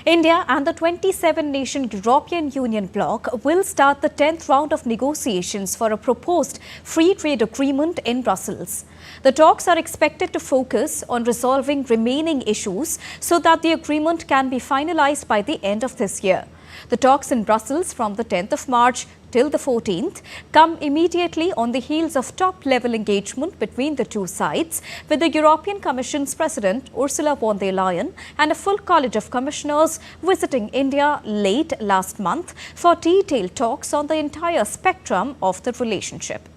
India and the 27-nation European Union bloc will start the 10th round of negotiations for a proposed free trade agreement in Brussels. The talks are expected to focus on resolving remaining issues so that the agreement can be finalized by the end of this year. The talks in Brussels from the 10th of March till the 14th come immediately on the heels of top-level engagement between the two sides, with the European Commission's President Ursula von der Leyen and a full college of commissioners visiting India late last month for detailed talks on the entire spectrum of the relationship.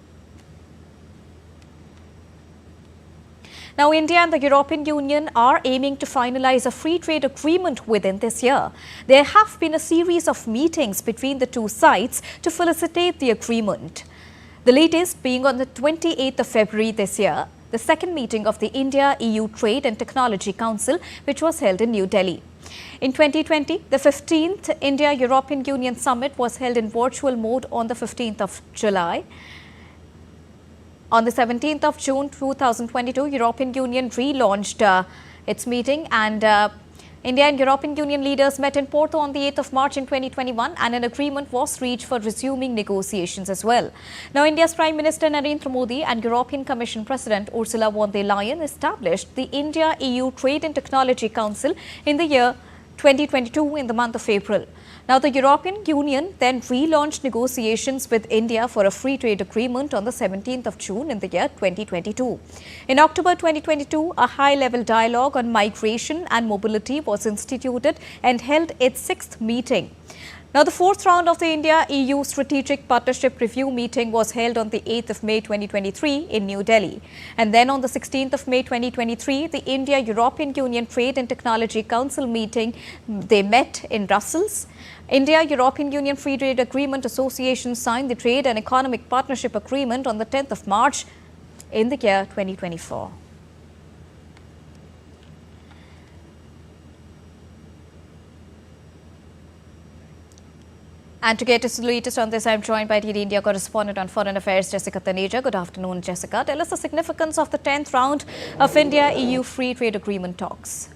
Now, India and the European Union are aiming to finalize a free trade agreement within this year. There have been a series of meetings between the two sides to facilitate the agreement. The latest being on the 28th of February this year, the second meeting of the India-EU Trade and Technology Council, which was held in New Delhi. In 2020, the 15th India-European Union Summit was held in virtual mode on the 15th of July. On the 17th of June 2022, European Union relaunched its meeting, and India and European Union leaders met in Porto on the 8th of March in 2021, and an agreement was reached for resuming negotiations as well. Now, India's Prime Minister Narendra Modi and European Commission President Ursula von der Leyen established the India-EU Trade and Technology Council in the year 2022 in the month of April. Now, the European Union then relaunched negotiations with India for a free trade agreement on the 17th of June in the year 2022. In October 2022, a high-level dialogue on migration and mobility was instituted and held its sixth meeting. Now, the fourth round of the India-EU Strategic Partnership Review meeting was held on the 8th of May 2023 in New Delhi. And then on the 16th of May 2023, the India-European Union Trade and Technology Council meeting, they met in Brussels. India-European Union Free Trade Agreement Association signed the Trade and Economic Partnership Agreement on the 10th of March in the year 2024. And to get us the latest on this, I'm joined by TD India correspondent on Foreign Affairs, Jessica Taneja. Good afternoon, Jessica. Tell us the significance of the 10th round of India-EU Free Trade Agreement talks.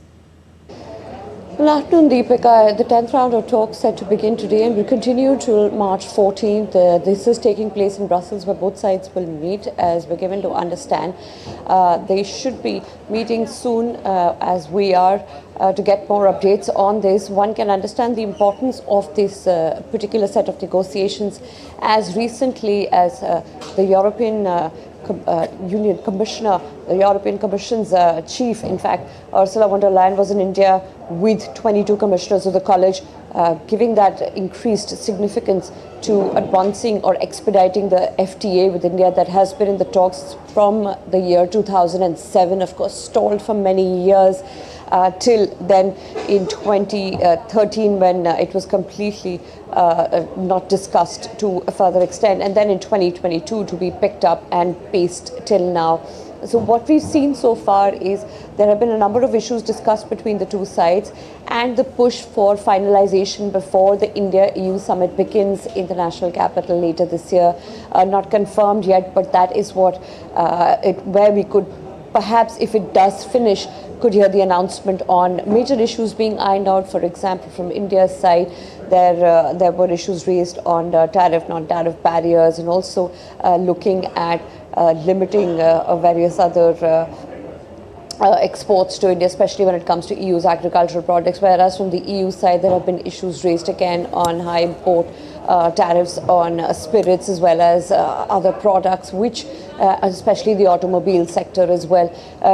Good afternoon, Deepika. The 10th round of talks set to begin today and will continue till March 14th. This is taking place in Brussels, where both sides will meet, as we're given to understand. They should be meeting soon, as we are, to get more updates on this. One can understand the importance of this particular set of negotiations as recently as the European Union Commissioner, the European Commission's chief, in fact, Ursula von der Leyen was in India with 22 commissioners of the college, giving that increased significance to advancing or expediting the FTA with India that has been in the talks from the year 2007, of course, stalled for many years. Till then in 2013, when it was completely not discussed to a further extent, and then in 2022 to be picked up and paced till now. So what we've seen so far is there have been a number of issues discussed between the two sides, and the push for finalization before the India-EU summit begins in the national capital later this year. Not confirmed yet, but that is what where we could perhaps, if it does finish, could hear the announcement on major issues being ironed out. For example, from India's side, there were issues raised on tariff, non-tariff barriers, and also looking at limiting various other exports to India, especially when it comes to EU's agricultural products, whereas from the EU side there have been issues raised again on high import tariffs on spirits as well as other products, which especially the automobile sector as well,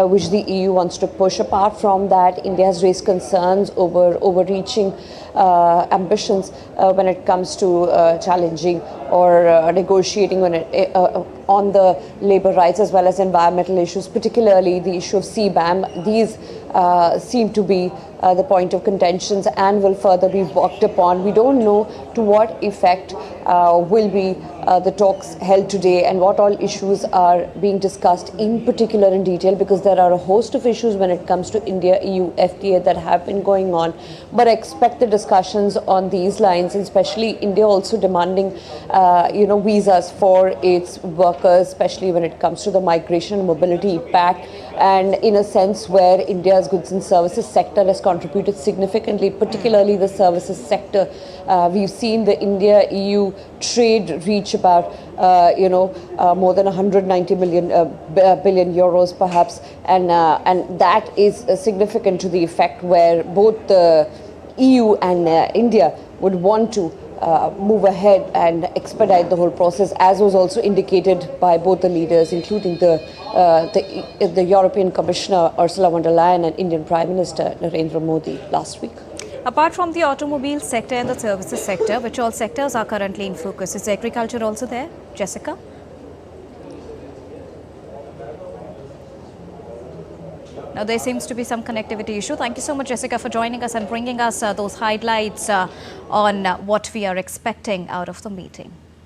which the EU wants to push. Apart from that, India has raised concerns over overreaching ambitions when it comes to challenging or negotiating on the labour rights as well as environmental issues, particularly the issue of CBAM. These seem to be the point of contentions and will further be worked upon. We don't know to what effect will be the talks held today and what all issues are being discussed in particular in detail, because there are a host of issues when it comes to India-EU FTA that have been going on. But I expect the discussions on these lines, and especially India also demanding, visas for its workers, especially when it comes to the Migration and Mobility Pact, and in a sense where India's goods and services sector has contributed significantly, particularly the services sector. We've seen the India-EU trade reach about, more than 190 billion euros perhaps, and that is significant to the effect where both the EU and India would want to move ahead and expedite the whole process, as was also indicated by both the leaders, including the European Commissioner Ursula von der Leyen and Indian Prime Minister Narendra Modi last week. Apart from the automobile sector and the services sector, which all sectors are currently in focus? Is agriculture also there, Jessica? Now, there seems to be some connectivity issue. Thank you so much, Jessica, for joining us and bringing us those highlights on what we are expecting out of the meeting.